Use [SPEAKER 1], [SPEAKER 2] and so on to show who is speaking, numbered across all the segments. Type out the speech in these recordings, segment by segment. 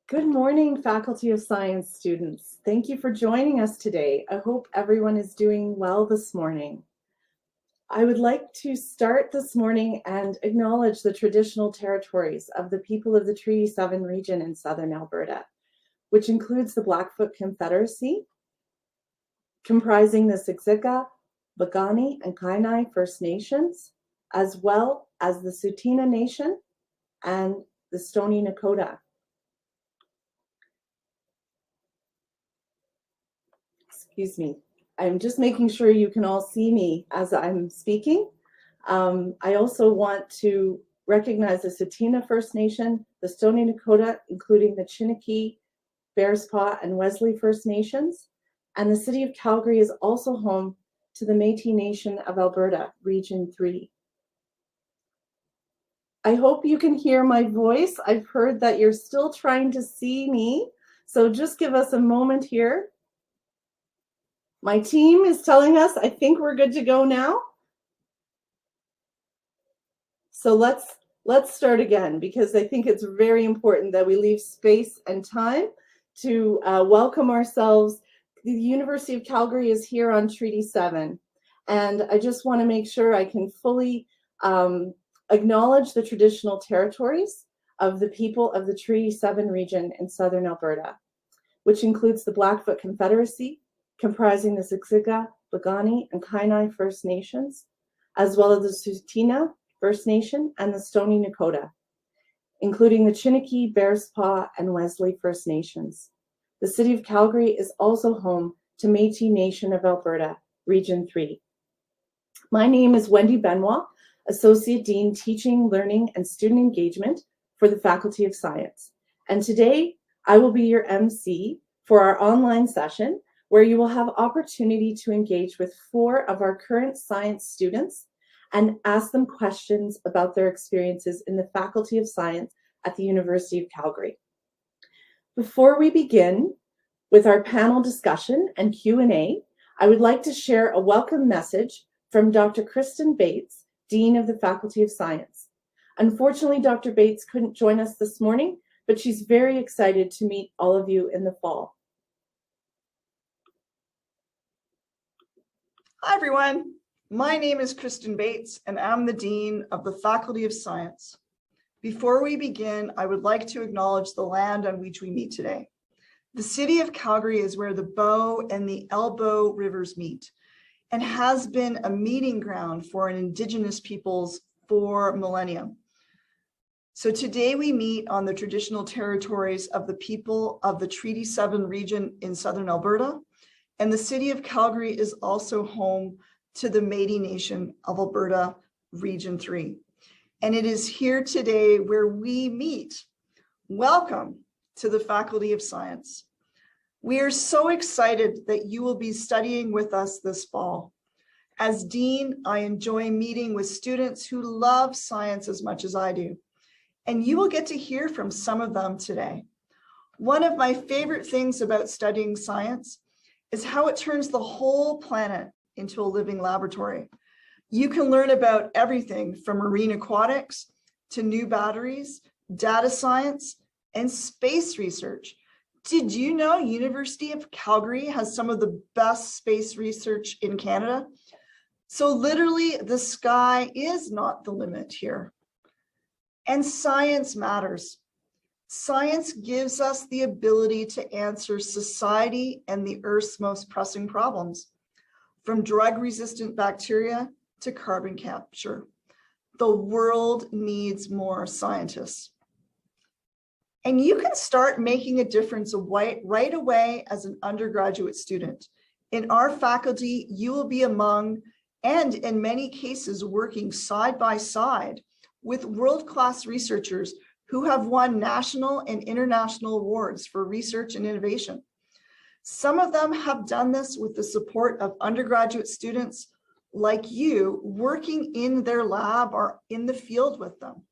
[SPEAKER 1] Good morning, Faculty of Science students. Thank you for joining us today. I hope everyone is doing well this morning. I would like to start this morning and acknowledge the traditional territories of the people of the Treaty 7 region in southern Alberta, which includes the Blackfoot Confederacy, comprising the Siksika, Piikani, and Kainai First Nations, as well as the Tsuut'ina Nation and the Stoney Nakoda. Excuse me. I'm just making sure you can all see me as I'm speaking. I also want to recognize the Tsuut'ina First Nation, the Stoney Nakoda, including the Chiniki, Bearspaw, and Wesley First Nations. And the City of Calgary is also home to the Métis Nation of Alberta, Region 3. I hope you can hear my voice. I've heard that you're still trying to see me, so just give us a moment here. My team is telling us I think we're good to go now. So let's start again, because I think it's very important that we leave space and time to welcome ourselves. The University of Calgary is here on Treaty 7, and I just want to make sure I can fully acknowledge the traditional territories of the people of the Treaty 7 region in southern Alberta, which includes the Blackfoot Confederacy, comprising the Siksika, Piikani, and Kainai First Nations, as well as the Tsuut'ina First Nation and the Stoney Nakoda, including the Chiniki, Bearspaw, and Wesley First Nations. The City of Calgary is also home to Métis Nation of Alberta, Region 3. My name is Wendy Benoit, Associate Dean, Teaching, Learning, and Student Engagement for the Faculty of Science. And today, I will be your MC for our online session, where you will have opportunity to engage with 4 of our current science students and ask them questions about their experiences in the Faculty of Science at the University of Calgary. Before we begin with our panel discussion and Q&A, I would like to share a welcome message from Dr. Kristen Bates, Dean of the Faculty of Science. Unfortunately, Dr. Bates couldn't join us this morning, but she's very excited to meet all of you in the fall.
[SPEAKER 2] Hi, everyone. My name is Kristen Bates, and I'm the Dean of the Faculty of Science. Before we begin, I would like to acknowledge the land on which we meet today. The City of Calgary is where the Bow and the Elbow rivers meet and has been a meeting ground for Indigenous peoples for millennia. So today we meet on the traditional territories of the people of the Treaty 7 region in southern Alberta, and the City of Calgary is also home to the Métis Nation of Alberta, Region 3. And it is here today where we meet. Welcome to the Faculty of Science. We are so excited that you will be studying with us this fall. As Dean, I enjoy meeting with students who love science as much as I do. And you will get to hear from some of them today. One of my favorite things about studying science is how it turns the whole planet into a living laboratory. You can learn about everything from marine aquatics to new batteries, data science, and space research. Did you know University of Calgary has some of the best space research in Canada? So literally, the sky is not the limit here. And science matters. Science gives us the ability to answer society and the Earth's most pressing problems, from drug-resistant bacteria to carbon capture. The world needs more scientists. And you can start making a difference right away as an undergraduate student. In our faculty, you will be among, and in many cases, working side by side with world-class researchers who have won national and international awards for research and innovation. Some of them have done this with the support of undergraduate students like you working in their lab or in the field with them.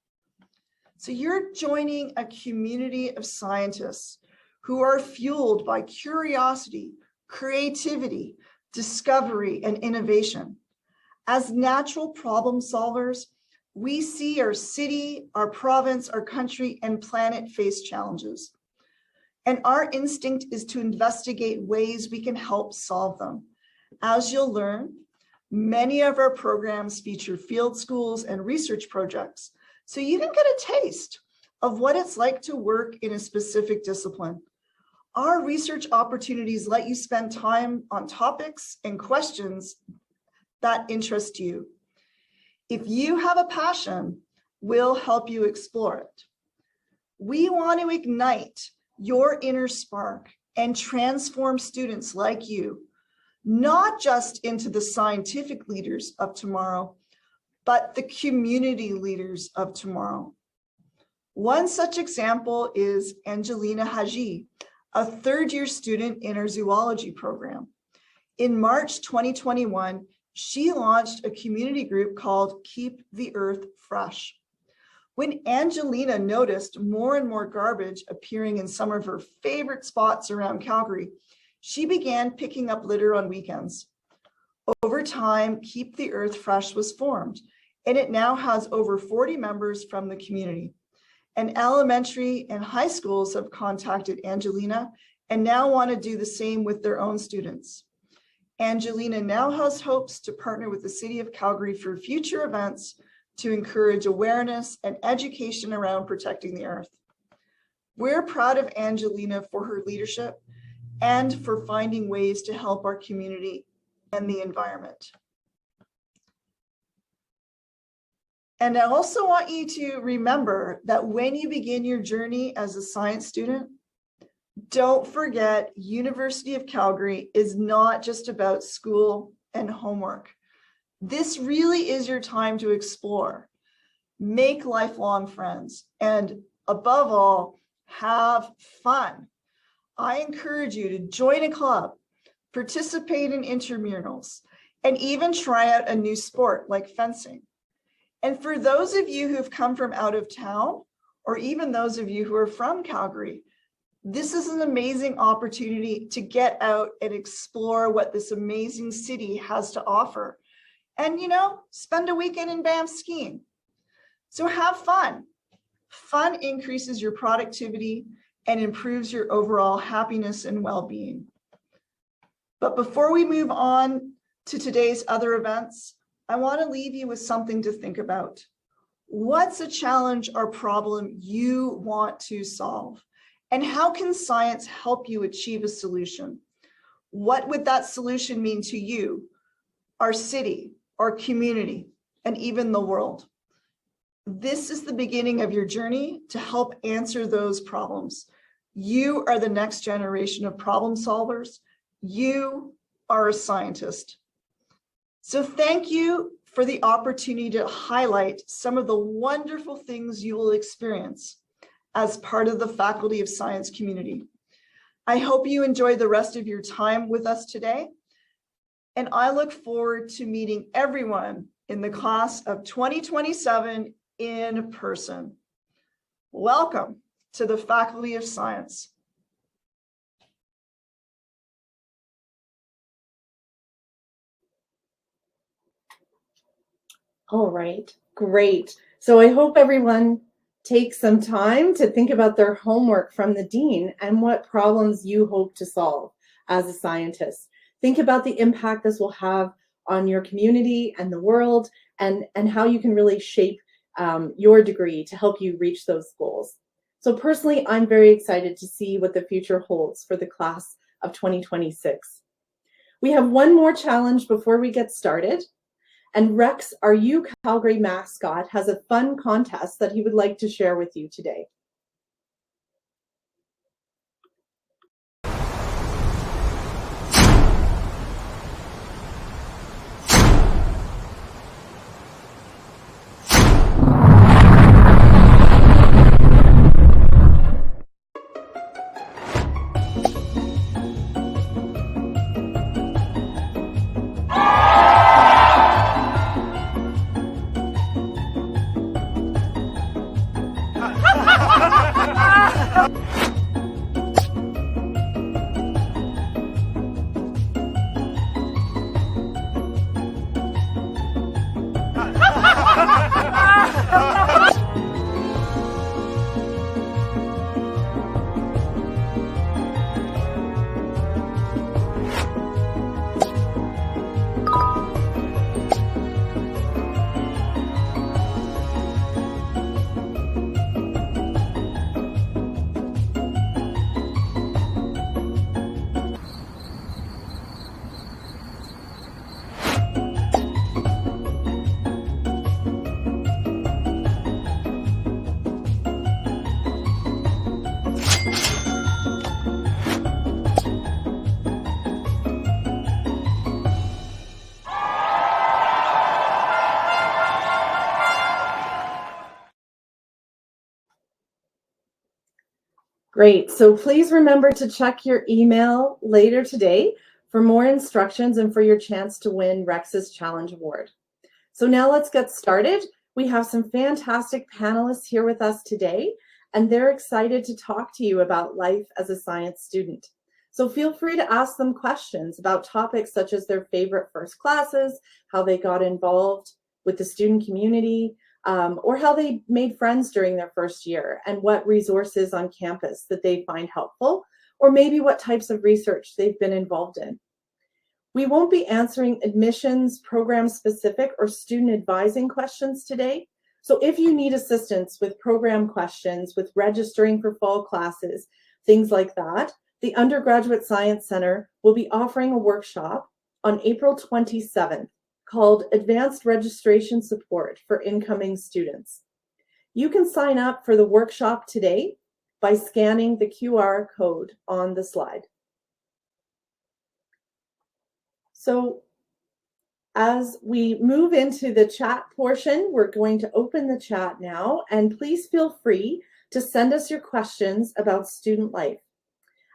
[SPEAKER 2] So you're joining a community of scientists who are fueled by curiosity, creativity, discovery, and innovation. As natural problem solvers, we see our city, our province, our country, and planet face challenges. and our instinct is to investigate ways we can help solve them. As you'll learn, many of our programs feature field schools and research projects, so you can get a taste of what it's like to work in a specific discipline. Our research opportunities let you spend time on topics and questions that interest you. If you have a passion, we'll help you explore it. We want to ignite your inner spark and transform students like you, not just into the scientific leaders of tomorrow, but the community leaders of tomorrow. One such example is Angelina Haji, a third-year student in our zoology program. In March 2021, she launched a community group called Keep the Earth Fresh. When Angelina noticed more and more garbage appearing in some of her favorite spots around Calgary, she began picking up litter on weekends. Over time, Keep the Earth Fresh was formed, and it now has over 40 members from the community. And elementary and high schools have contacted Angelina and now want to do the same with their own students. Angelina now has hopes to partner with the City of Calgary for future events to encourage awareness and education around protecting the earth. We're proud of Angelina for her leadership and for finding ways to help our community and the environment. And I also want you to remember that when you begin your journey as a science student, don't forget University of Calgary is not just about school and homework. This really is your time to explore, make lifelong friends, and above all, have fun. I encourage you to join a club, participate in intramurals, and even try out a new sport like fencing. And for those of you who've come from out of town, or even those of you who are from Calgary, this is an amazing opportunity to get out and explore what this amazing city has to offer. And, spend a weekend in Banff skiing. So have fun. Fun increases your productivity and improves your overall happiness and well-being. But before we move on to today's other events, I want to leave you with something to think about. What's a challenge or problem you want to solve? And how can science help you achieve a solution? What would that solution mean to you, our city, our community, and even the world? This is the beginning of your journey to help answer those problems. You are the next generation of problem solvers. You are a scientist. So thank you for the opportunity to highlight some of the wonderful things you will experience as part of the Faculty of Science community. I hope you enjoy the rest of your time with us today, and I look forward to meeting everyone in the class of 2027 in person. Welcome to the Faculty of Science.
[SPEAKER 1] All right, great. So I hope everyone takes some time to think about their homework from the dean and what problems you hope to solve as a scientist. Think about the impact this will have on your community and the world, and how you can really shape your degree to help you reach those goals. So personally, I'm very excited to see what the future holds for the class of 2026. We have one more challenge before we get started. And Rex, our UCalgary mascot, has a fun contest that he would like to share with you today. Great. So please remember to check your email later today for more instructions and for your chance to win Rex's Challenge Award. So now let's get started. We have some fantastic panelists here with us today, and they're excited to talk to you about life as a science student. So feel free to ask them questions about topics such as their favorite first classes, how they got involved with the student community, or how they made friends during their first year, and what resources on campus that they find helpful, or maybe what types of research they've been involved in. We won't be answering admissions, program-specific, or student advising questions today. So if you need assistance with program questions, with registering for fall classes, things like that, the Undergraduate Science Center will be offering a workshop on April 27th called Advanced Registration Support for Incoming Students. You can sign up for the workshop today by scanning the QR code on the slide. So as we move into the chat portion, we're going to open the chat now, and please feel free to send us your questions about student life.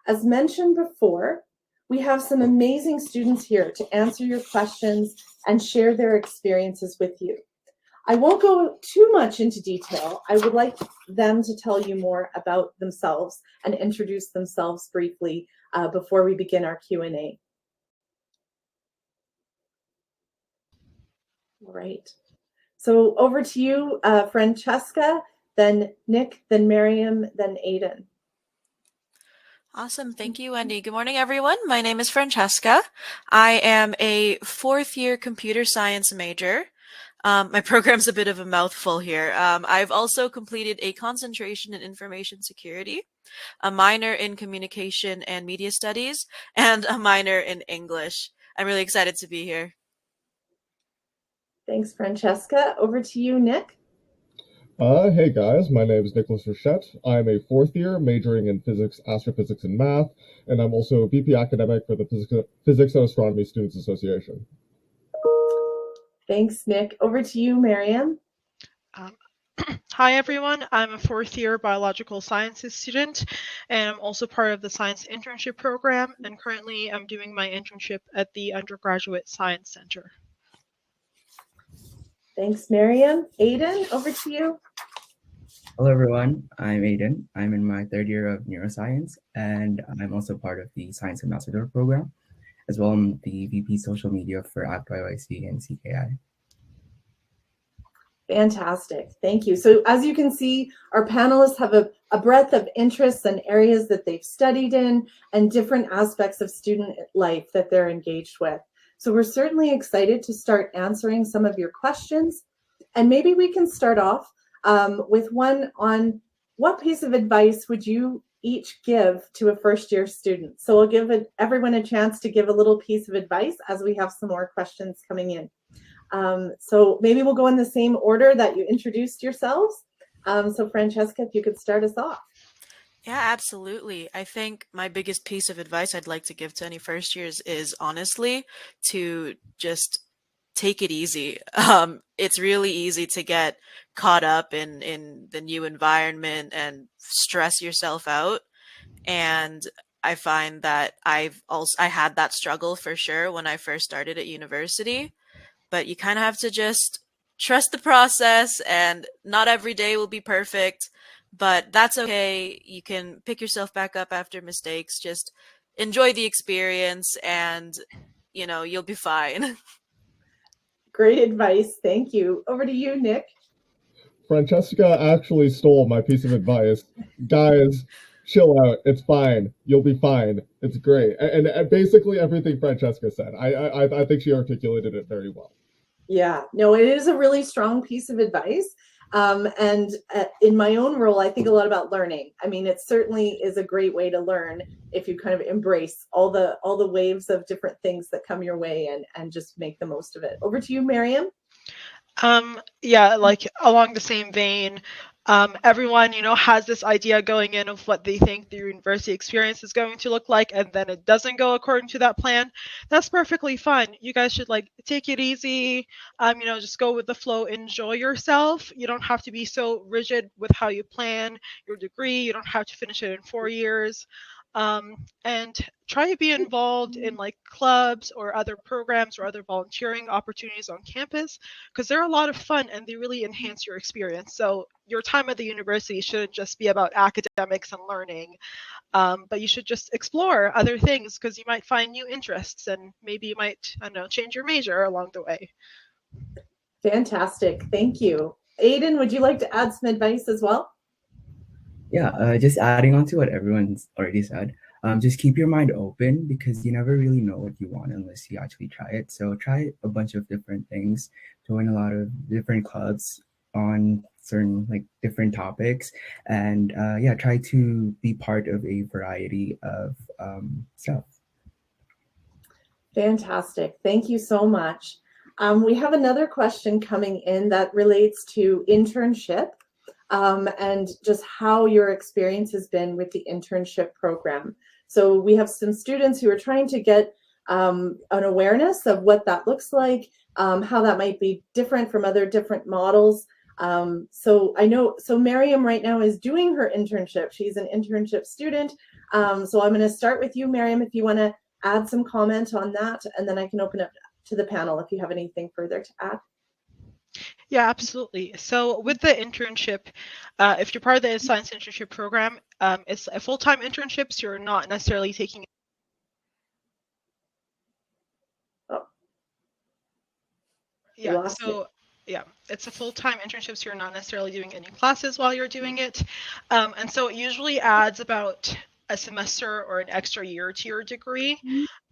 [SPEAKER 1] As mentioned before, we have some amazing students here to answer your questions and share their experiences with you. I won't go too much into detail. I would like them to tell you more about themselves and introduce themselves briefly before we begin our Q&A. All right. So over to you, Francesca, then Nick, then Miriam, then Aiden.
[SPEAKER 3] Awesome. Thank you, Wendy. Good morning, everyone. My name is Francesca. I am a fourth-year computer science major. My program's a bit of a mouthful here. I've also completed a concentration in information security, a minor in communication and media studies, and a minor in English. I'm really excited to be here.
[SPEAKER 1] Thanks, Francesca. Over to you, Nick.
[SPEAKER 4] Hey guys, my name is Nicholas Rochette. I'm a fourth year majoring in physics, astrophysics, and math, and I'm also a VP academic for the Physics and Astronomy Students Association.
[SPEAKER 1] Thanks, Nick. Over to you, Miriam.
[SPEAKER 5] Hi everyone, I'm a fourth year biological sciences student, and I'm also part of the science internship program, and currently I'm doing my internship at the Undergraduate Science Center.
[SPEAKER 1] Thanks, Miriam. Aiden, over to you.
[SPEAKER 6] Hello everyone, I'm Aiden. I'm in my third year of neuroscience, and I'm also part of the Science Ambassador program, as well as the VP social media for ActYYC and CKI.
[SPEAKER 1] Fantastic. Thank you. So as you can see, our panelists have a breadth of interests and areas that they've studied in and different aspects of student life that they're engaged with. So we're certainly excited to start answering some of your questions. And maybe we can start off with one on what piece of advice would you each give to a first-year student? So we'll give everyone a chance to give a little piece of advice as we have some more questions coming in. So maybe we'll go in the same order that you introduced yourselves. So Francesca, if you could start us off.
[SPEAKER 3] Yeah, absolutely. I think my biggest piece of advice I'd like to give to any first years is honestly to just take it easy. It's really easy to get caught up in the new environment and stress yourself out. And I find that I had that struggle for sure when I first started at university, but you kind of have to just trust the process, and not every day will be perfect, but that's okay. You can pick yourself back up after mistakes. Just enjoy the experience and, you know, you'll be fine.
[SPEAKER 1] Great advice. Thank you. Over to you, Nick.
[SPEAKER 4] Francesca actually stole my piece of advice. Guys, chill out. It's fine. You'll be fine. It's great. And basically everything Francesca said. I think she articulated it very well.
[SPEAKER 1] Yeah, no, it is a really strong piece of advice. And in my own role, I think a lot about learning. I mean, it certainly is a great way to learn if you kind of embrace all the waves of different things that come your way and just make the most of it. Over to you, Miriam.
[SPEAKER 5] Yeah, like along the same vein, Everyone, has this idea going in of what they think the university experience is going to look like, and then it doesn't go according to that plan. That's perfectly fine. You guys should take it easy. Just go with the flow, enjoy yourself. You don't have to be so rigid with how you plan your degree. You don't have to finish it in 4 years. And try to be involved in clubs or other programs or other volunteering opportunities on campus, because they're a lot of fun and they really enhance your experience. So your time at the university shouldn't just be about academics and learning, but you should just explore other things, because you might find new interests and maybe you might, I don't know, change your major along the way.
[SPEAKER 1] Fantastic. Thank you. Aiden, would you like to add some advice as well?
[SPEAKER 6] Yeah, just adding on to what everyone's already said, just keep your mind open, because you never really know what you want unless you actually try it. So try a bunch of different things, join a lot of different clubs on certain different topics, and yeah, try to be part of a variety of stuff.
[SPEAKER 1] Fantastic. Thank you so much. We have another question coming in that relates to internship. And just how your experience has been with the internship program. So we have some students who are trying to get an awareness of what that looks like, how that might be different from other different models. So Miriam right now is doing her internship. She's an internship student. So I'm going to start with you, Miriam, if you want to add some comment on that, and then I can open up to the panel if you have anything further to add.
[SPEAKER 5] Yeah, absolutely. So with the internship, if you're part of the science internship program, it's a full-time internship, so you're not necessarily taking. Yeah, so yeah, it's a full-time internship, so you're not necessarily doing any classes while you're doing it. And so it usually adds about a semester or an extra year to your degree.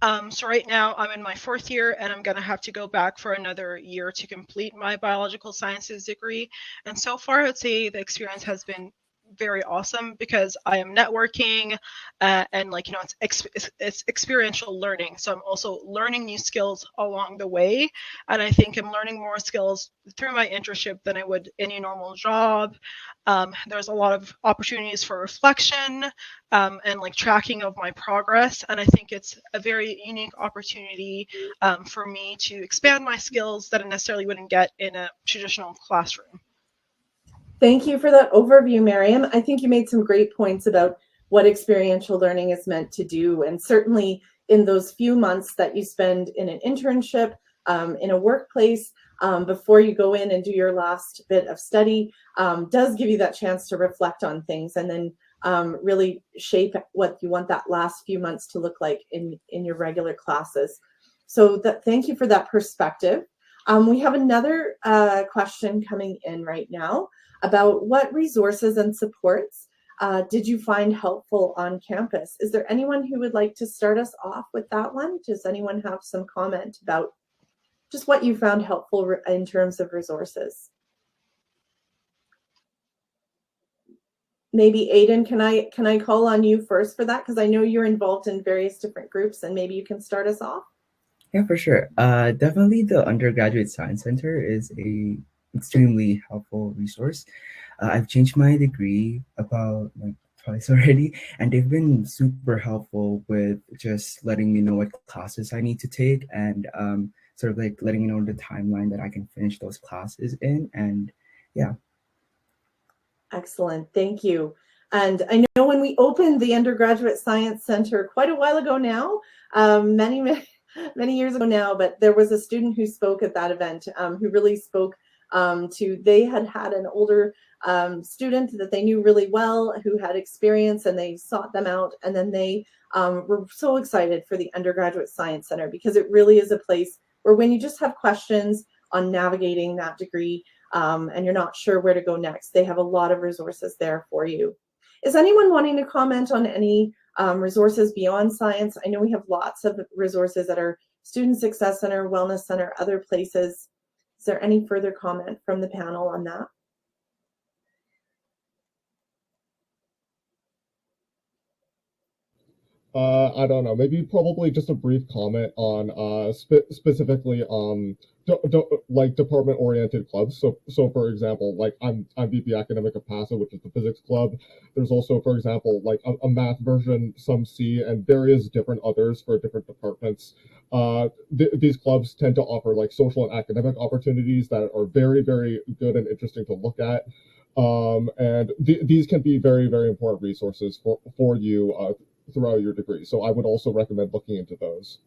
[SPEAKER 5] So right now I'm in my 4th year, and I'm going to have to go back for another year to complete my biological sciences degree. And so far, I'd say the experience has been very awesome, because I am networking and it's experiential learning. So I'm also learning new skills along the way. And I think I'm learning more skills through my internship than I would any normal job. There's a lot of opportunities for reflection and tracking of my progress. And I think it's a very unique opportunity for me to expand my skills that I necessarily wouldn't get in a traditional classroom.
[SPEAKER 1] Thank you for that overview, Miriam. I think you made some great points about what experiential learning is meant to do. And certainly in those few months that you spend in an internship, in a workplace, before you go in and do your last bit of study, does give you that chance to reflect on things and then really shape what you want that last few months to look like in your regular classes. So thank you for that perspective. We have another question coming in right now about what resources and supports did you find helpful on campus? Is there anyone who would like to start us off with that one? Does anyone have some comment about just what you found helpful in terms of resources? Maybe Aiden, can I call on you first for that? Because I know you're involved in various different groups, and maybe you can start us off.
[SPEAKER 6] Yeah, for sure. Definitely the Undergraduate Science Center is a extremely helpful resource. I've changed my degree about twice already, and they've been super helpful with just letting me know what classes I need to take, and sort of letting me know the timeline that I can finish those classes in. And yeah.
[SPEAKER 1] Excellent, thank you. And I know when we opened the Undergraduate Science Center quite a while ago now, many years ago now, but there was a student who spoke at that event who really spoke they had an older student that they knew really well who had experience, and they sought them out, and then they were so excited for the Undergraduate Science Center, because it really is a place where when you just have questions on navigating that degree and you're not sure where to go next, they have a lot of resources there for you. Is anyone wanting to comment on any resources beyond science? I know we have lots of resources at our Student Success Center, Wellness Center, other places. Is there any further comment from the panel on that?
[SPEAKER 4] I don't know. Maybe probably just a brief comment on specifically like department-oriented clubs. So for example, like I'm VP Academic of PASA, which is the physics club. There's also, for example, like a math version, some C, and various different others for different departments. These clubs tend to offer like social and academic opportunities that are very, very good and interesting to look at. And these can be very, very important resources for you throughout your degree. So I would also recommend looking into those.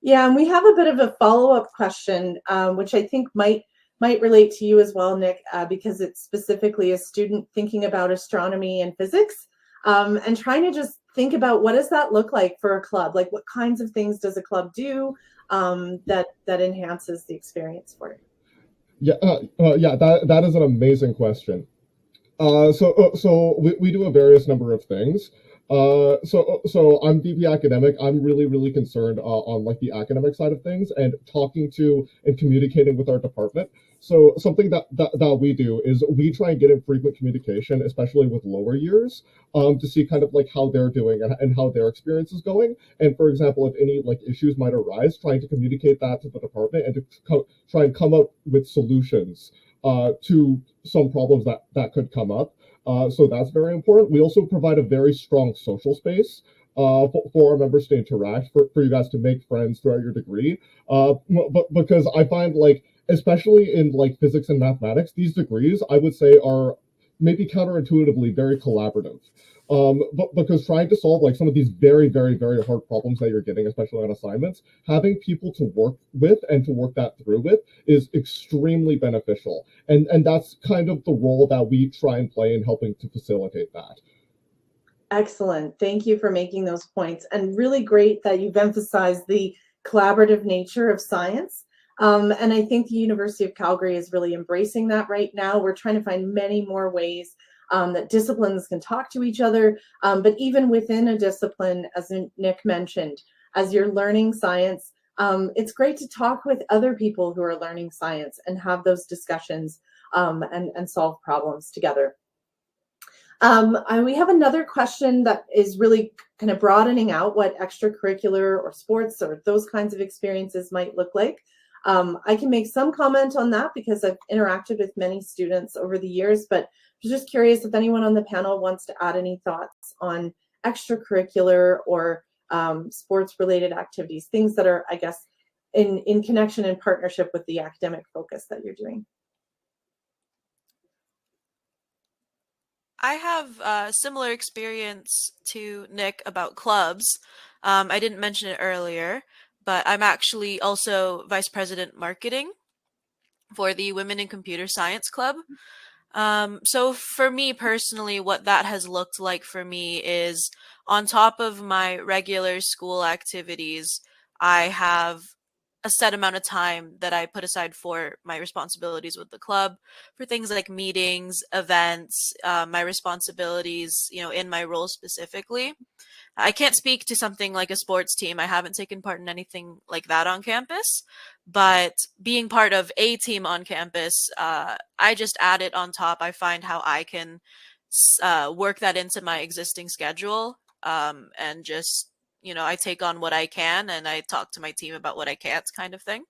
[SPEAKER 1] Yeah, and we have a bit of a follow-up question, which I think might relate to you as well, Nick, because it's specifically a student thinking about astronomy and physics, and trying to just think about what does that look like for a club? Like, what kinds of things does a club do that enhances the experience for it?
[SPEAKER 4] Yeah, that is an amazing question. So we do a various number of things. So I'm VP academic. I'm really concerned on like the academic side of things and talking to and communicating with our department. So something that we do is we try and get in frequent communication, especially with lower years, to see kind of like how they're doing and how their experience is going. And for example, if any like issues might arise, trying to communicate that to the department and to try and come up with solutions to some problems that could come up. So that's very important. We also provide a very strong social space for our members to interact, for you guys to make friends throughout your degree. But because I find like, especially in like physics and mathematics, these degrees I would say are maybe counterintuitively very collaborative. But because trying to solve like some of these very hard problems that you're getting, especially on assignments, having people to work with and to work that through with is extremely beneficial. And that's kind of the role that we try and play in helping to facilitate that.
[SPEAKER 1] Excellent. Thank you for making those points. And really great that you've emphasized the collaborative nature of science. And I think the University of Calgary is really embracing that right now. We're trying to find many more ways that disciplines can talk to each other. But even within a discipline, as Nick mentioned, as you're learning science, it's great to talk with other people who are learning science and have those discussions and solve problems together. We have another question that is really kind of broadening out what extracurricular or sports or those kinds of experiences might look like. I can make some comment on that because I've interacted with many students over the years, but I'm just curious if anyone on the panel wants to add any thoughts on extracurricular or sports-related activities, things that are, I guess, in connection and partnership with the academic focus that you're doing.
[SPEAKER 3] I have a similar experience to Nick about clubs. I didn't mention it earlier, but I'm actually also Vice President Marketing for the Women in Computer Science Club. So for me personally, what that has looked like for me is on top of my regular school activities, I have a set amount of time that I put aside for my responsibilities with the club for things like meetings, events, my responsibilities, in my role specifically. I can't speak to something like a sports team. I haven't taken part in anything like that on campus, but being part of a team on campus, I just add it on top. I find how I can work that into my existing schedule, and just, I take on what I can and I talk to my team about what I can't, kind of thing.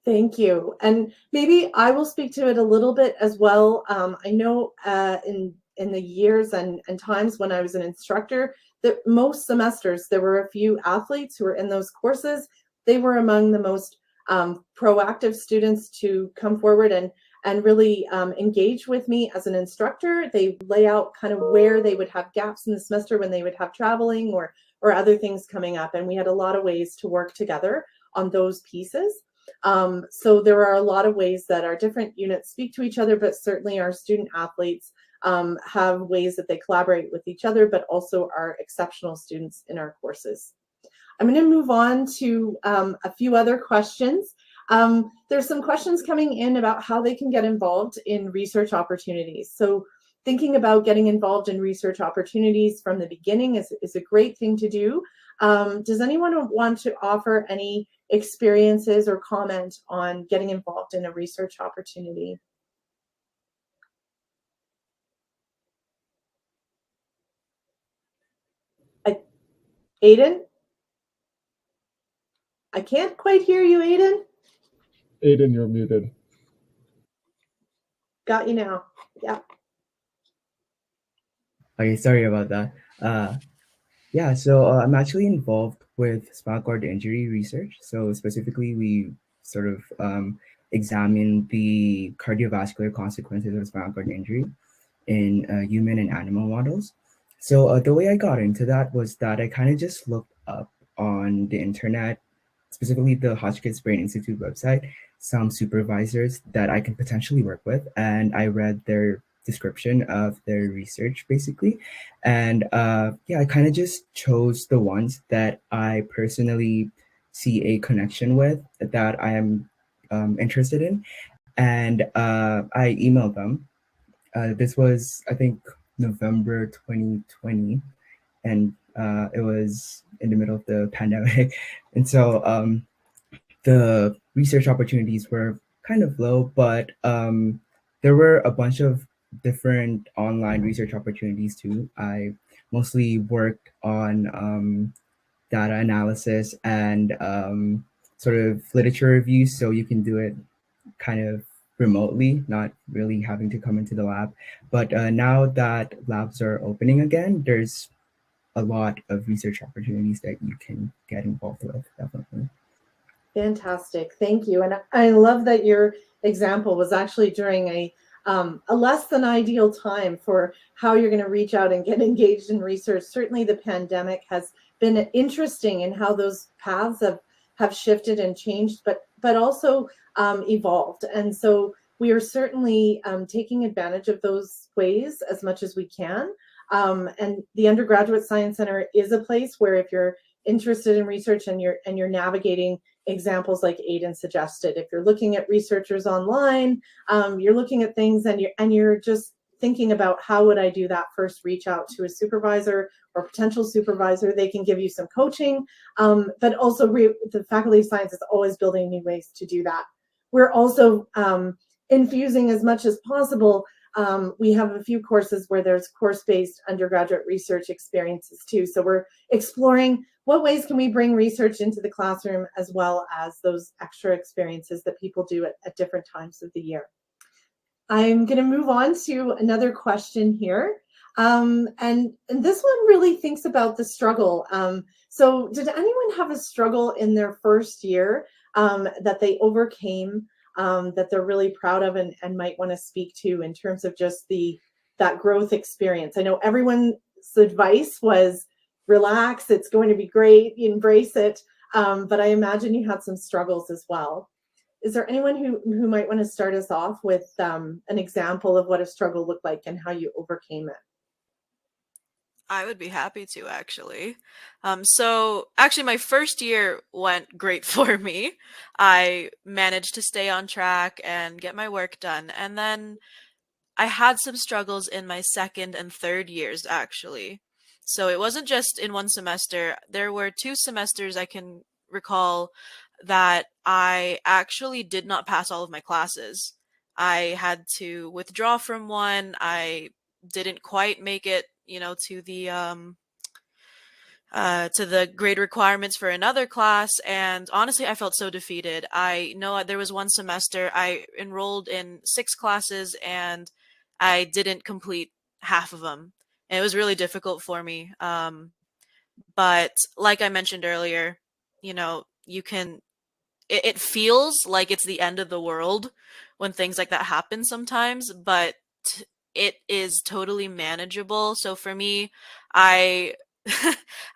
[SPEAKER 1] Thank you. And maybe I will speak to it a little bit as well. I know in the years and times when I was an instructor, that most semesters there were a few athletes who were in those courses. They were among the most proactive students to come forward and really engage with me as an instructor. They lay out kind of where they would have gaps in the semester when they would have traveling or other things coming up. And we had a lot of ways to work together on those pieces. So there are a lot of ways that our different units speak to each other, but certainly our student athletes have ways that they collaborate with each other, but also are exceptional students in our courses. I'm going to move on to a few other questions. There's some questions coming in about how they can get involved in research opportunities. So thinking about getting involved in research opportunities from the beginning is a great thing to do. Does anyone want to offer any experiences or comment on getting involved in a research opportunity? Aiden? I can't quite hear you, Aiden.
[SPEAKER 4] Aiden, you're muted.
[SPEAKER 1] Got you now. Yeah.
[SPEAKER 6] Okay, sorry about that. Yeah, so I'm actually involved with spinal cord injury research. So specifically, we sort of examine the cardiovascular consequences of spinal cord injury in human and animal models. So the way I got into that was that I kind of just looked up on the internet, specifically the Hotchkiss Brain Institute website, some supervisors that I can potentially work with, and I read their description of their research basically, and yeah, I kind of just chose the ones that I personally see a connection with, that I am interested in, and I emailed them. This was, I think, November 2020, and it was in the middle of the pandemic. And so the research opportunities were kind of low, but there were a bunch of different online research opportunities too. I mostly worked on data analysis and sort of literature reviews, so you can do it kind of remotely, not really having to come into the lab. But now that labs are opening again, there's a lot of research opportunities that you can get involved with, definitely.
[SPEAKER 1] Fantastic. Thank you. And I love that your example was actually during a less than ideal time for how you're going to reach out and get engaged in research. Certainly the pandemic has been interesting in how those paths have shifted and changed, but also evolved. And so we are certainly taking advantage of those ways as much as we can. And the Undergraduate Science Center is a place where if you're interested in research and you're navigating examples like Aiden suggested, if you're looking at researchers online, you're looking at things and you're just thinking about how would I do that first reach out to a supervisor or potential supervisor. They can give you some coaching, but also the Faculty of Science is always building new ways to do that. We're also infusing as much as possible. We have a few courses where there's course-based undergraduate research experiences too. So we're exploring what ways can we bring research into the classroom as well as those extra experiences that people do at different times of the year. I'm going to move on to another question here. And this one really thinks about the struggle. So did anyone have a struggle in their first year that they overcame, that they're really proud of and might want to speak to in terms of just that growth experience? I know everyone's advice was relax, it's going to be great, embrace it. But I imagine you had some struggles as well. Is there anyone who might want to start us off with an example of what a struggle looked like and how you overcame it?
[SPEAKER 3] I would be happy to, actually. So actually my first year went great for me. I managed to stay on track and get my work done. And then I had some struggles in my second and third years, actually. So it wasn't just in one semester. There were 2 semesters I can recall that I actually did not pass all of my classes. I had to withdraw from one. I didn't quite make it, to the grade requirements for another class, and honestly I felt so defeated. I know there was one semester I enrolled in 6 classes and I didn't complete half of them, and it was really difficult for me. But like I mentioned earlier, you can it feels like it's the end of the world when things like that happen sometimes, but it is totally manageable. So for me, I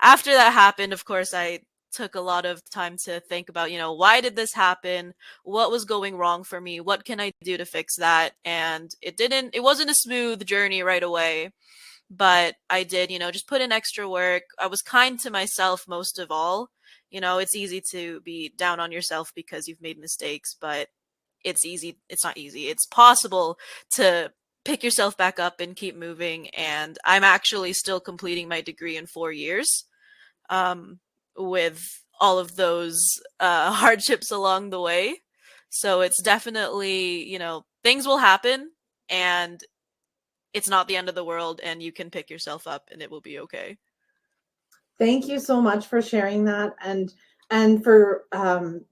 [SPEAKER 3] after that happened, of course, I took a lot of time to think about, why did this happen? What was going wrong for me? What can I do to fix that? And it wasn't a smooth journey right away, but I did, just put in extra work. I was kind to myself most of all. It's easy to be down on yourself because you've made mistakes, but it's not easy. It's possible to pick yourself back up and keep moving. And I'm actually still completing my degree in 4 years, with all of those hardships along the way. So it's definitely, things will happen and it's not the end of the world, and you can pick yourself up and it will be okay.
[SPEAKER 1] Thank you so much for sharing that, and for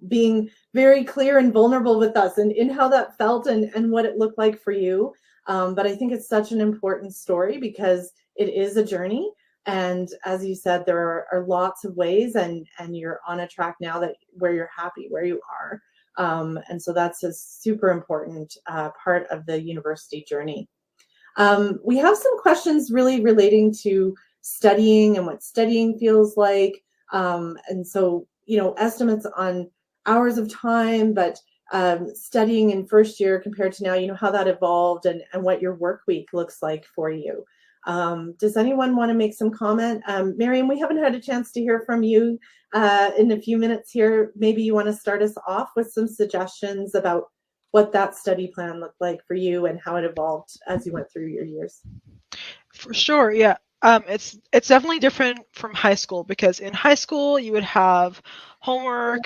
[SPEAKER 1] being very clear and vulnerable with us, and in how that felt, and what it looked like for you. But I think it's such an important story because it is a journey. And as you said, there are lots of ways, and you're on a track now that where you're happy where you are. And so that's a super important part of the university journey. We have some questions really relating to studying and what studying feels like. And so, estimates on hours of time, but studying in first year compared to now, how that evolved, and what your work week looks like for you. Does anyone want to make some comment? Miriam, we haven't had a chance to hear from you in a few minutes here. Maybe you want to start us off with some suggestions about what that study plan looked like for you and how it evolved as you went through your years.
[SPEAKER 5] For sure, yeah. It's definitely different from high school, because in high school you would have homework,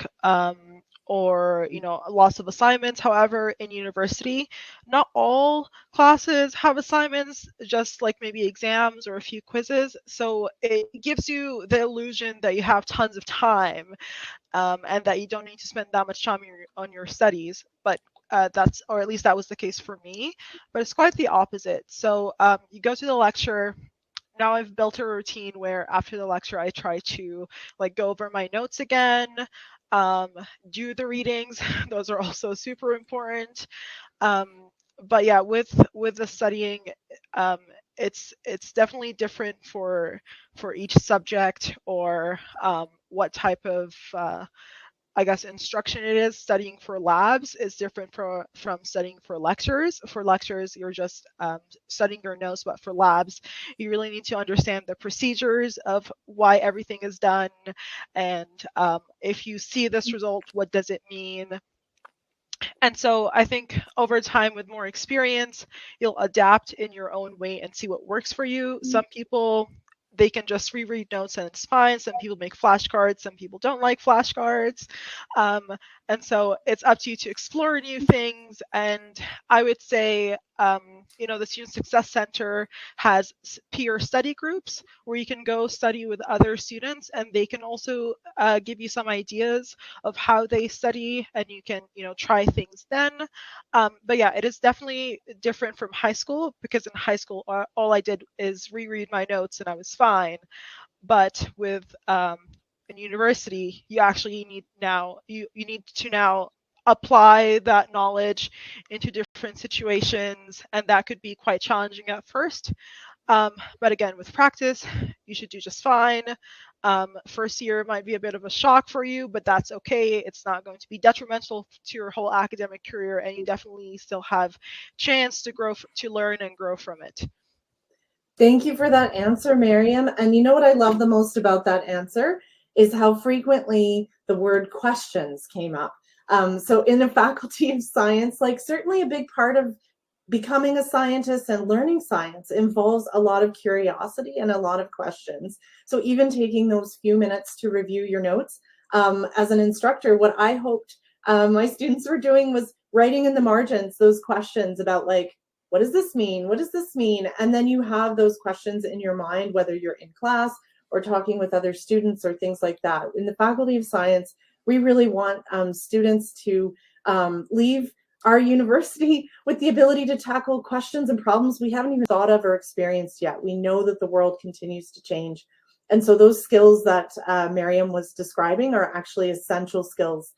[SPEAKER 5] or lots of assignments. However, in university, not all classes have assignments, just like maybe exams or a few quizzes. So it gives you the illusion that you have tons of time, and that you don't need to spend that much time on your studies. But that's, or at least that was the case for me. But it's quite the opposite. So you go to the lecture. Now I've built a routine where after the lecture I try to go over my notes again, do the readings. Those are also super important. But yeah, with the studying, it's definitely different for each subject, or what type of instruction it is. Studying for labs is different from studying for lectures. For lectures, you're just studying your notes, but for labs, you really need to understand the procedures of why everything is done, and if you see this result, what does it mean? And so I think over time, with more experience, you'll adapt in your own way and see what works for you. Some people, they can just reread notes and it's fine. Some people make flashcards. Some people don't like flashcards. And so it's up to you to explore new things. And I would say, the Student Success Center has peer study groups where you can go study with other students, and they can also give you some ideas of how they study, and you can, try things then. But yeah, it is definitely different from high school, because in high school, all I did is reread my notes and I was fine. But with in university, you actually need you need to now apply that knowledge into different situations, and that could be quite challenging at first. But again, with practice, you should do just fine. First year might be a bit of a shock for you, but that's okay. It's not going to be detrimental to your whole academic career, and you definitely still have chance to grow, to learn and grow from it.
[SPEAKER 1] Thank you for that answer, Miriam. And you know what I love the most about that answer is how frequently the word questions came up. So in the Faculty of Science, certainly a big part of becoming a scientist and learning science involves a lot of curiosity and a lot of questions. So even taking those few minutes to review your notes, as an instructor, what I hoped my students were doing was writing in the margins those questions about what does this mean? What does this mean? And then you have those questions in your mind, whether you're in class or talking with other students or things like that. In the Faculty of Science, we really want students to leave our university with the ability to tackle questions and problems we haven't even thought of or experienced yet. We know that the world continues to change. And so those skills that Miriam was describing are actually essential skills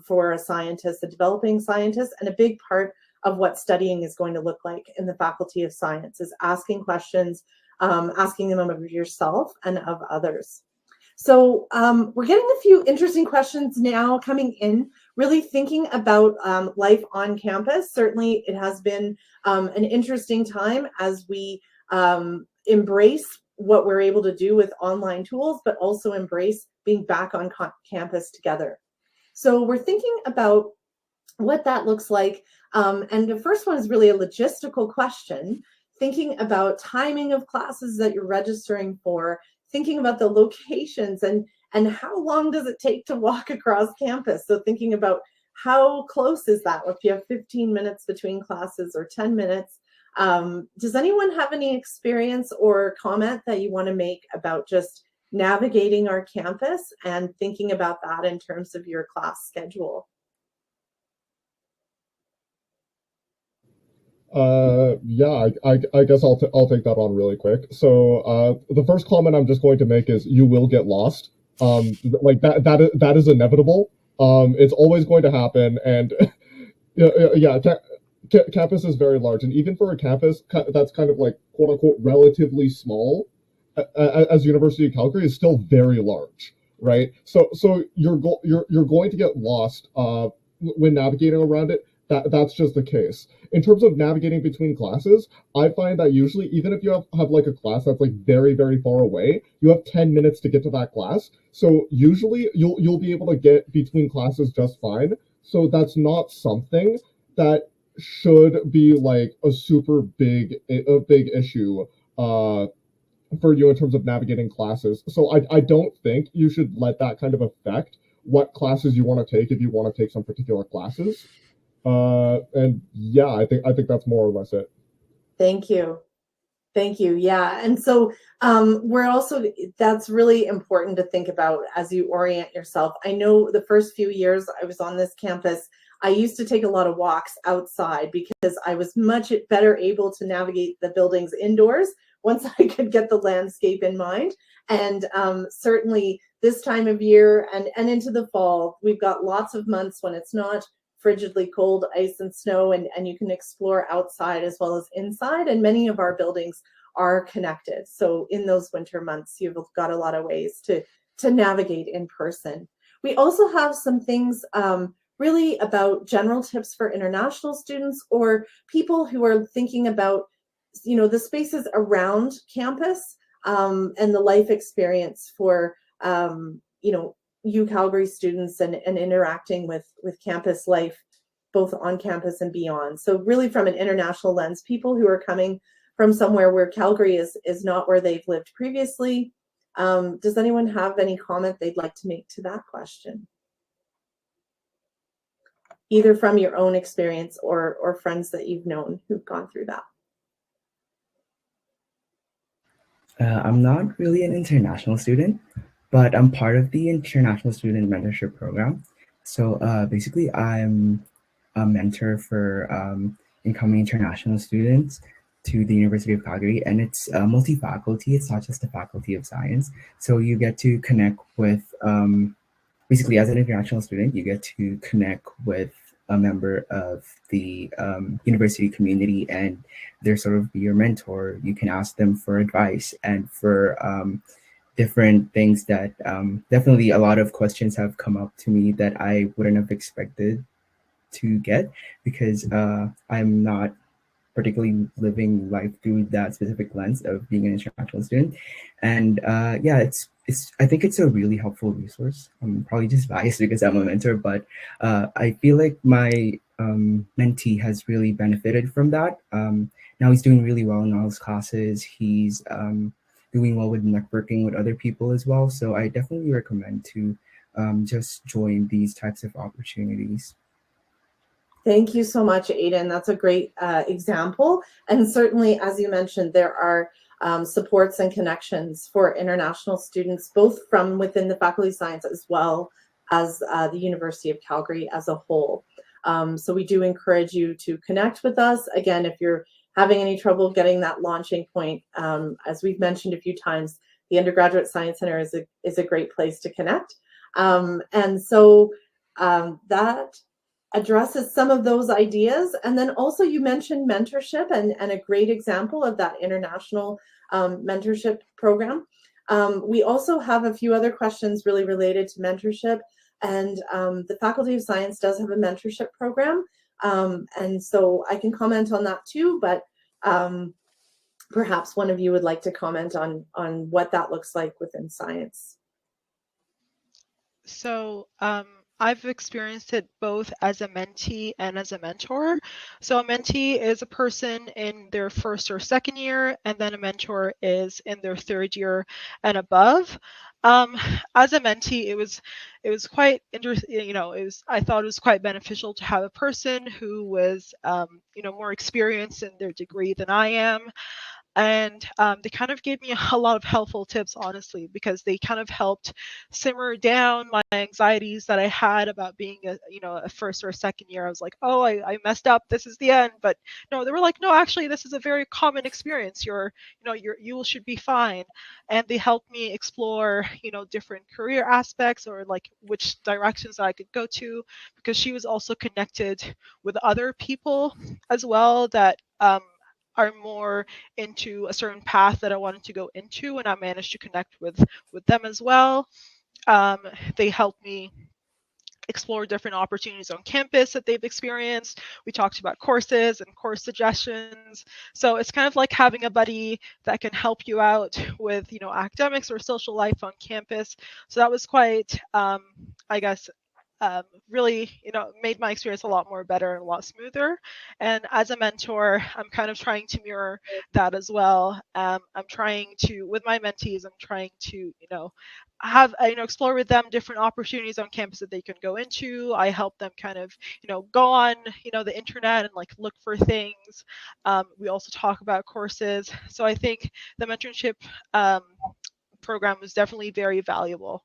[SPEAKER 1] for a scientist, a developing scientist, and a big part of what studying is going to look like in the Faculty of Science is asking questions, asking them of yourself and of others. So we're getting a few interesting questions now coming in, really thinking about life on campus. Certainly it has been an interesting time as we embrace what we're able to do with online tools, but also embrace being back on campus together. So we're thinking about what that looks like. And the first one is really a logistical question, thinking about timing of classes that you're registering for, thinking about the locations and how long does it take to walk across campus. So thinking about how close is that, if you have 15 minutes between classes or 10 minutes. Does anyone have any experience or comment that you want to make about just navigating our campus and thinking about that in terms of your class schedule?
[SPEAKER 4] Yeah, I guess I'll take that on really quick. So, the first comment I'm just going to make is you will get lost. Like that is inevitable. It's always going to happen, and yeah, campus is very large, and even for a campus that's kind of like quote unquote relatively small, as University of Calgary is still very large, right? So you're going to get lost when navigating around it. That's just the case. In terms of navigating between classes, I find that usually, even if you have like a class that's like very, very far away, you have 10 minutes to get to that class. So usually you'll be able to get between classes just fine. So that's not something that should be like a big issue for you in terms of navigating classes. So I don't think you should let that kind of affect what classes you want to take if you want to take some particular classes. And yeah, I think that's more or less it.
[SPEAKER 1] Thank you. Thank you. Yeah. And so we're also, that's really important to think about as you orient yourself. I know the first few years I was on this campus, I used to take a lot of walks outside because I was much better able to navigate the buildings indoors once I could get the landscape in mind. And certainly this time of year and into the fall, we've got lots of months when it's not frigidly cold ice and snow, and you can explore outside as well as inside, and many of our buildings are connected. So in those winter months, you've got a lot of ways to navigate in person. We also have some things really about general tips for international students or people who are thinking about, you know, the spaces around campus and the life experience for, you know, UCalgary students and interacting with campus life, both on campus and beyond. So really from an international lens, people who are coming from somewhere where Calgary is not where they've lived previously. Does anyone have any comment they'd like to make to that question? Either from your own experience or friends that you've known who've gone through that.
[SPEAKER 6] I'm not really an international student, but I'm part of the International Student Mentorship Program. So basically, I'm a mentor for incoming international students to the University of Calgary, and it's multi-faculty. It's not just the Faculty of Science. So you get to connect with, basically as an international student, you get to connect with a member of the university community, and they're sort of your mentor. You can ask them for advice and for different things that definitely a lot of questions have come up to me that I wouldn't have expected to get because I'm not particularly living life through that specific lens of being an international student. And yeah, it's I think it's a really helpful resource. I'm probably just biased because I'm a mentor, but I feel like my mentee has really benefited from that. Now he's doing really well in all his classes. He's doing well with networking with other people as well. So I definitely recommend to just join these types of opportunities.
[SPEAKER 1] Thank you so much, Aiden. That's a great example. And certainly, as you mentioned, there are supports and connections for international students, both from within the Faculty of Science as well as the University of Calgary as a whole. So we do encourage you to connect with us. Again, if you're having any trouble getting that launching point, as we've mentioned a few times, the Undergraduate Science Center is a great place to connect. And so that addresses some of those ideas. And then also you mentioned mentorship and a great example of that international mentorship program. We also have a few other questions really related to mentorship, and the Faculty of Science does have a mentorship program. And so I can comment on that too, but perhaps one of you would like to comment on what that looks like within science.
[SPEAKER 5] So I've experienced it both as a mentee and as a mentor. So a mentee is a person in their first or second year, and then a mentor is in their third year and above. As a mentee, it was quite interesting. You know, I thought it was quite beneficial to have a person who was, you know, more experienced in their degree than I am. And they kind of gave me a lot of helpful tips, honestly, because they kind of helped simmer down my anxieties that I had about being a first or a second year. I was like, oh, I messed up, this is the end. But no, they were like, no, actually, this is a very common experience. You should be fine. And they helped me explore different career aspects, or like which directions I could go to, because she was also connected with other people as well that are more into a certain path that I wanted to go into, and I managed to connect with them as well. They helped me explore different opportunities on campus that they've experienced. We talked about courses and course suggestions. So it's kind of like having a buddy that can help you out with academics or social life on campus. So that was quite I guess really made my experience a lot more better and a lot smoother. And as a mentor, I'm kind of trying to mirror that as well. I'm trying to, with my mentees, I'm trying to have explore with them different opportunities on campus that they can go into. I help them kind of go on the internet and like look for things. We also talk about courses. So I think the mentorship program was definitely very valuable.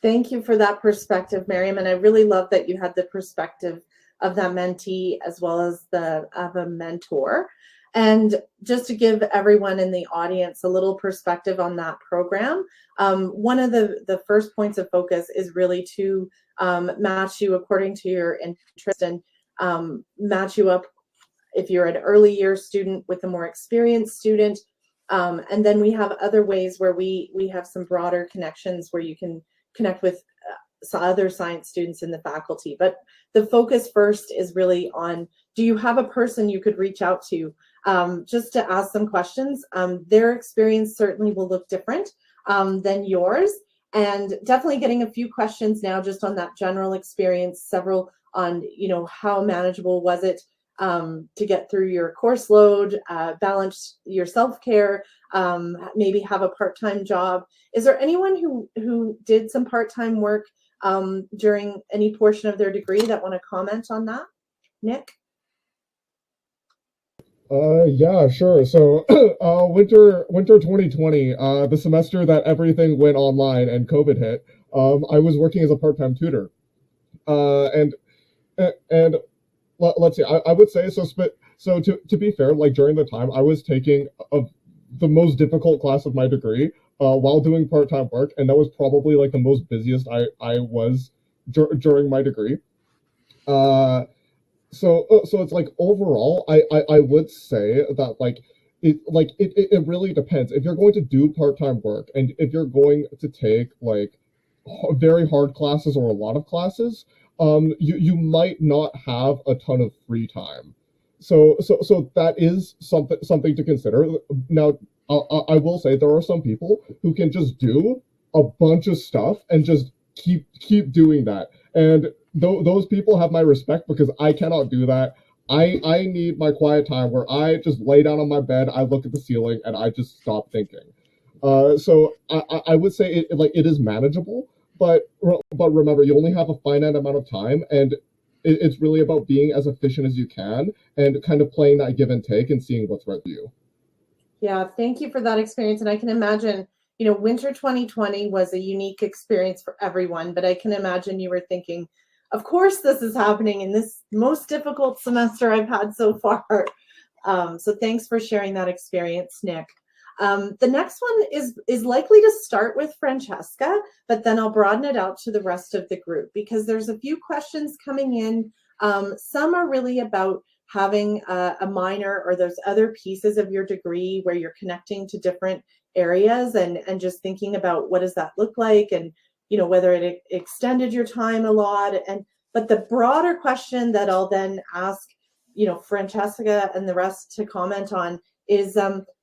[SPEAKER 1] Thank you for that perspective, Miriam. And I really love that you had the perspective of that mentee as well as of a mentor. And just to give everyone in the audience a little perspective on that program, one of the first points of focus is really to match you according to your interest, and match you up if you're an early year student with a more experienced student. And then we have other ways where we have some broader connections where you can connect with other science students in the faculty. But the focus first is really on, do you have a person you could reach out to just to ask some questions? Their experience certainly will look different than yours. And definitely getting a few questions now just on that general experience, several on, how manageable was it to get through your course load, balance your self-care, maybe have a part-time job. Is there anyone who did some part-time work during any portion of their degree that want to comment on that? Nick?
[SPEAKER 4] Yeah, sure. So, winter 2020, the semester that everything went online and COVID hit, I was working as a part-time tutor. And let's see, I would say so to be fair, like during the time I was taking the most difficult class of my degree while doing part-time work, and that was probably like the most busiest I was during my degree. So it's like overall, I would say that it really depends. If you're going to do part-time work, and if you're going to take like very hard classes or a lot of classes, you might not have a ton of free time. So that is something to consider. Now, I will say there are some people who can just do a bunch of stuff and just keep doing that. And those people have my respect, because I cannot do that. I need my quiet time where I just lay down on my bed, I look at the ceiling, and I just stop thinking. So I would say it is manageable, but remember, you only have a finite amount of time, and it's really about being as efficient as you can and kind of playing that give and take and seeing what's right for you.
[SPEAKER 1] Yeah, thank you for that experience. And I can imagine, winter 2020 was a unique experience for everyone, but I can imagine you were thinking, of course, this is happening in this most difficult semester I've had so far. So thanks for sharing that experience, Nick. The next one is likely to start with Francesca, but then I'll broaden it out to the rest of the group, because there's a few questions coming in. Some are really about having a minor or those other pieces of your degree where you're connecting to different areas and just thinking about what does that look like, and whether it extended your time a lot. But the broader question that I'll then ask Francesca and the rest to comment on is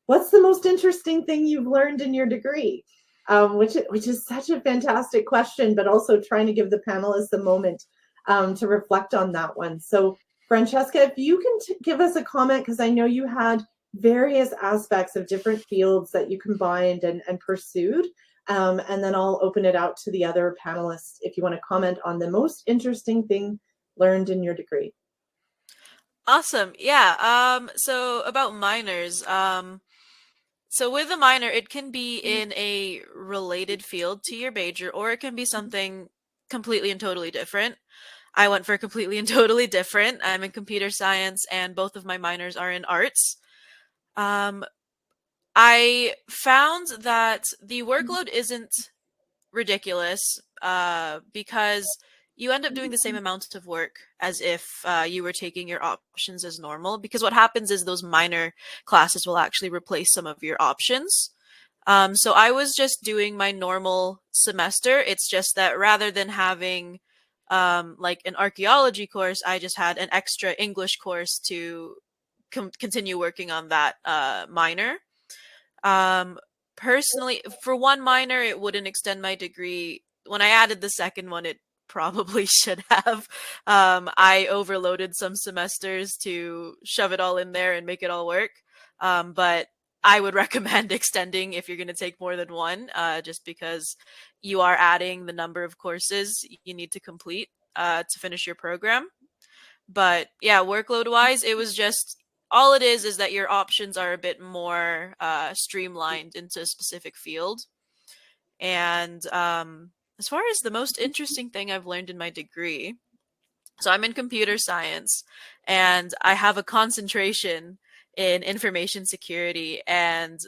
[SPEAKER 1] what's the most interesting thing you've learned in your degree? Which is such a fantastic question, but also trying to give the panelists a moment to reflect on that one. So Francesca, if you can give us a comment, because I know you had various aspects of different fields that you combined and pursued, and then I'll open it out to the other panelists if you want to comment on the most interesting thing learned in your degree.
[SPEAKER 3] Awesome. Yeah. So about minors, So with a minor, it can be in a related field to your major, or it can be something completely and totally different. I went for completely and totally different. I'm in computer science, and both of my minors are in arts. Um, I found that the workload isn't ridiculous because you end up doing the same amount of work as if you were taking your options as normal. Because what happens is those minor classes will actually replace some of your options. So I was just doing my normal semester. It's just that rather than having like an archaeology course, I just had an extra English course to continue working on that minor. Um, Personally, for one minor, it wouldn't extend my degree. When I added the second one, it probably should have. I overloaded some semesters to shove it all in there and make it all work. But I would recommend extending if you're going to take more than one, just because you are adding the number of courses you need to complete to finish your program. But yeah, workload wise, it was just all it is that your options are a bit more streamlined into a specific field. And as far as the most interesting thing I've learned in my degree, so I'm in computer science and I have a concentration in information security. And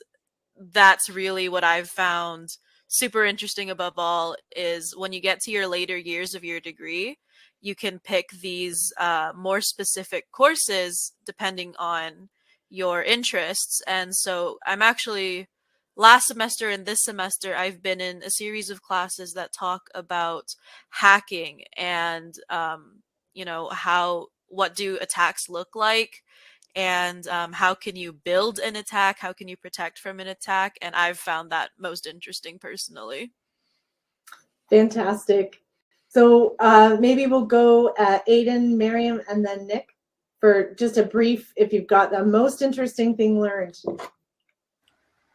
[SPEAKER 3] that's really what I've found super interesting above all is when you get to your later years of your degree, you can pick these more specific courses depending on your interests. And so I'm actually last semester and this semester I've been in a series of classes that talk about hacking and how what do attacks look like, and how can you build an attack, how can you protect from an attack, and I've found that most interesting personally.
[SPEAKER 1] Fantastic. So maybe we'll go Aiden, Miriam, and then Nick for just a brief, if you've got the most interesting thing learned.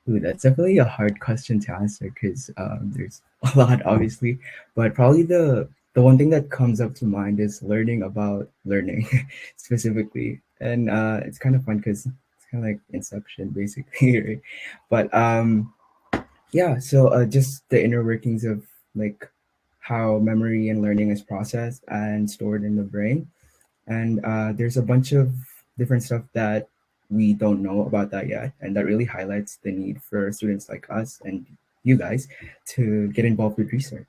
[SPEAKER 6] Ooh, that's definitely a hard question to answer because there's a lot, obviously. But probably the one thing that comes up to mind is learning about learning specifically, and it's kind of fun because it's kind of like Inception, basically, right? But yeah, so just the inner workings of like how memory and learning is processed and stored in the brain, and there's a bunch of different stuff that we don't know about that yet, and that really highlights the need for students like us and you guys to get involved with research.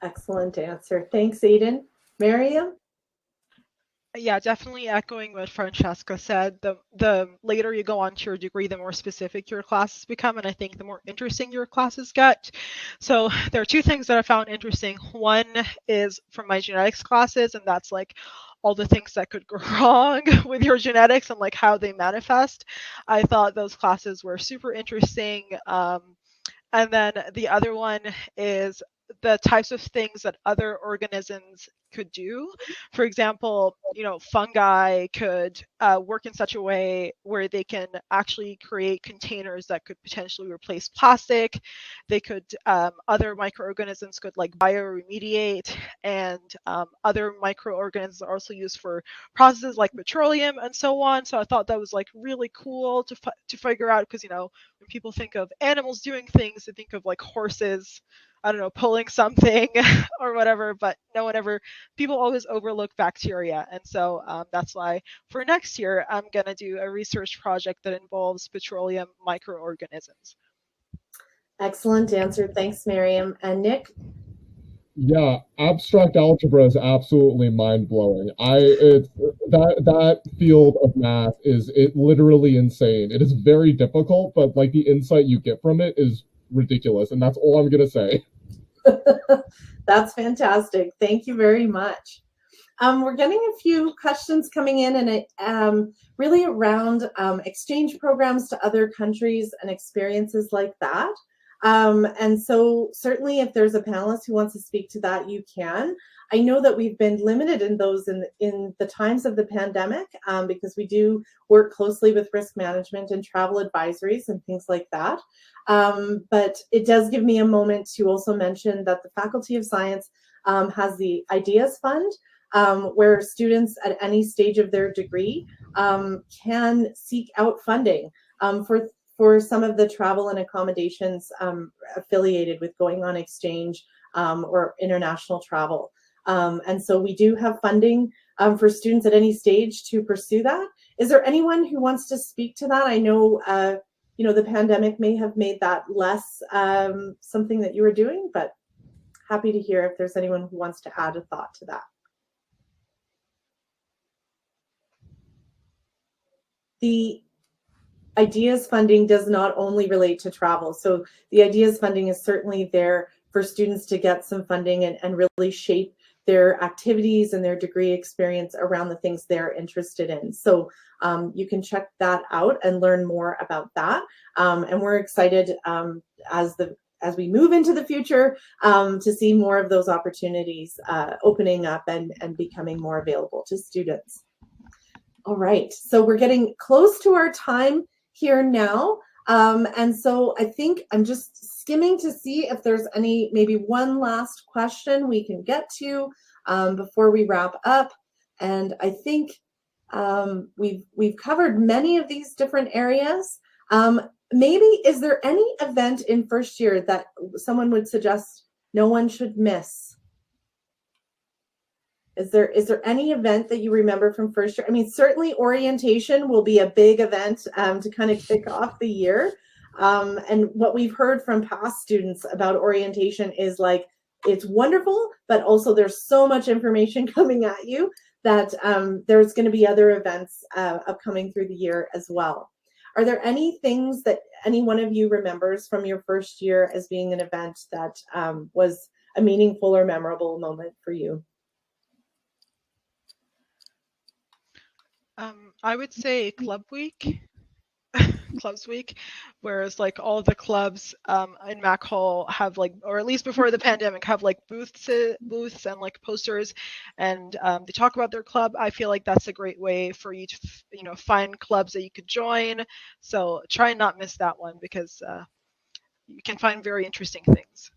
[SPEAKER 1] Excellent answer. Thanks, Aiden. Miriam?
[SPEAKER 5] Yeah, definitely echoing what Francesca said. The later you go on to your degree, the more specific your classes become, and I think the more interesting your classes get. So there are two things that I found interesting. One is from my genetics classes, and that's like all the things that could go wrong with your genetics and like how they manifest. I thought those classes were super interesting. And then the other one is the types of things that other organisms could do. For example, fungi could work in such a way where they can actually create containers that could potentially replace plastic. They could, other microorganisms could like bioremediate, and other microorganisms are also used for processes like petroleum and so on. So I thought that was like really cool to figure out because, when people think of animals doing things, they think of like horses, I don't know, pulling something or whatever, but people always overlook bacteria. And so that's why for next year, I'm going to do a research project that involves petroleum microorganisms.
[SPEAKER 1] Excellent answer. Thanks, Miriam. And Nick?
[SPEAKER 4] Yeah, abstract algebra is absolutely mind blowing. It's that field of math is literally insane. It is very difficult, but like the insight you get from it is ridiculous, and that's all I'm gonna say.
[SPEAKER 1] That's fantastic. Thank you very much. We're getting a few questions coming in, and it really around exchange programs to other countries and experiences like that. And so certainly if there's a panelist who wants to speak to that, you can. I know that we've been limited in those in the times of the pandemic because we do work closely with risk management and travel advisories and things like that. But it does give me a moment to also mention that the Faculty of Science has the Ideas Fund, where students at any stage of their degree can seek out funding for some of the travel and accommodations affiliated with going on exchange or international travel. And so we do have funding for students at any stage to pursue that. Is there anyone who wants to speak to that? I know, the pandemic may have made that less something that you were doing, but happy to hear if there's anyone who wants to add a thought to that. The IDEAS funding does not only relate to travel. So the IDEAS funding is certainly there for students to get some funding and really shape their activities and their degree experience around the things they're interested in. So you can check that out and learn more about that. And we're excited as we move into the future to see more of those opportunities opening up and becoming more available to students. All right, so we're getting close to our time here now. And so I think I'm just skimming to see if there's maybe one last question we can get to before we wrap up. And I think we've covered many of these different areas. Maybe, is there any event in first year that someone would suggest no one should miss? Is there any event that you remember from first year? I mean, certainly orientation will be a big event to kind of kick off the year. And what we've heard from past students about orientation is like, it's wonderful, but also there's so much information coming at you that there's going to be other events upcoming through the year as well. Are there any things that any one of you remembers from your first year as being an event that was a meaningful or memorable moment for you?
[SPEAKER 5] I would say Club Week, Clubs Week, whereas like all the clubs in Mac Hall have like, or at least before the pandemic, have like booths and like posters, and they talk about their club. I feel like that's a great way for you to find clubs that you could join. So try and not miss that one, because you can find very interesting things.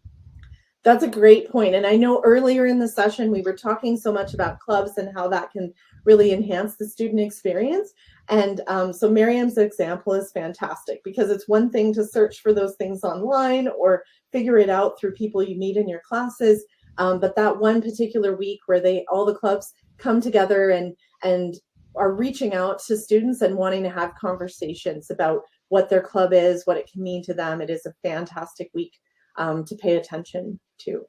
[SPEAKER 1] That's a great point. And I know earlier in the session, we were talking so much about clubs and how that can really enhance the student experience. And so Miriam's example is fantastic, because it's one thing to search for those things online or figure it out through people you meet in your classes. But that one particular week where all the clubs come together and are reaching out to students and wanting to have conversations about what their club is, what it can mean to them. It is a fantastic week to pay attention to.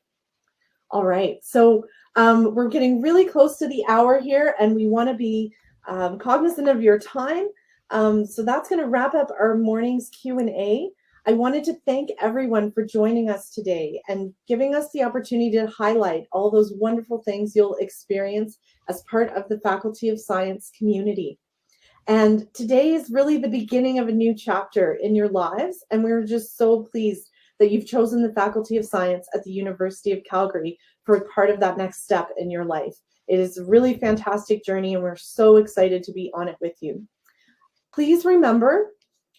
[SPEAKER 1] All right, so we're getting really close to the hour here, and we want to be cognizant of your time. So that's going to wrap up our morning's Q&A. I wanted to thank everyone for joining us today and giving us the opportunity to highlight all those wonderful things you'll experience as part of the Faculty of Science community. And today is really the beginning of a new chapter in your lives, and we're just so pleased that you've chosen the Faculty of Science at the University of Calgary for part of that next step in your life. It is a really fantastic journey, and we're so excited to be on it with you. Please remember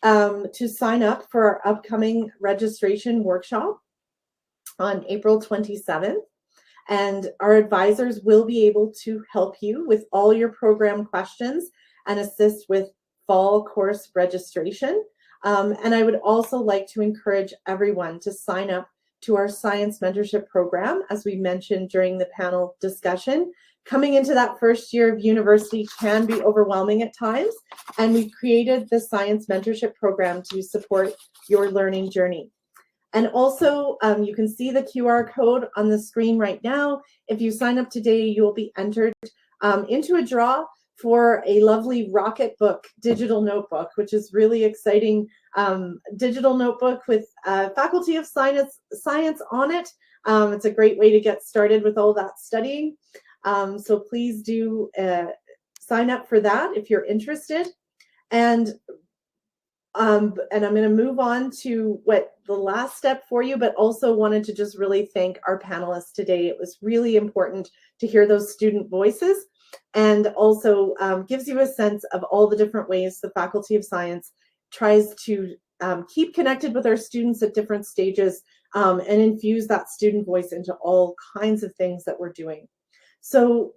[SPEAKER 1] to sign up for our upcoming registration workshop on April 27th. And our advisors will be able to help you with all your program questions and assist with fall course registration. And I would also like to encourage everyone to sign up to our Science Mentorship Program, as we mentioned during the panel discussion. Coming into that first year of university can be overwhelming at times, and we've created the Science Mentorship Program to support your learning journey. And also, you can see the QR code on the screen right now. If you sign up today, you'll be entered into a draw for a lovely Rocketbook digital notebook, which is really exciting. Digital notebook with Faculty of Science on it. It's a great way to get started with all that studying. So please do sign up for that if you're interested. And I'm going to move on to what the last step for you, but also wanted to just really thank our panelists today. It was really important to hear those student voices, and also gives you a sense of all the different ways the Faculty of Science tries to keep connected with our students at different stages and infuse that student voice into all kinds of things that we're doing. So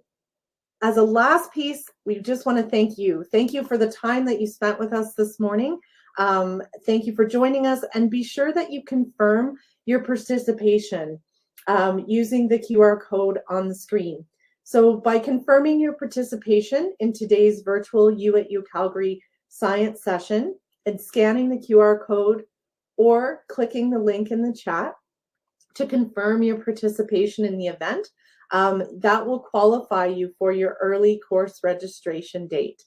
[SPEAKER 1] as a last piece, we just want to thank you. Thank you for the time that you spent with us this morning. Thank you for joining us, and be sure that you confirm your participation using the QR code on the screen. So by confirming your participation in today's virtual U at UCalgary science session and scanning the QR code or clicking the link in the chat to confirm your participation in the event, that will qualify you for your early course registration date.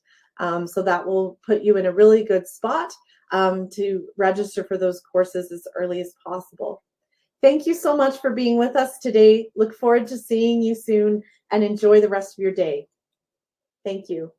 [SPEAKER 1] So that will put you in a really good spot to register for those courses as early as possible. Thank you so much for being with us today. Look forward to seeing you soon, and enjoy the rest of your day. Thank you.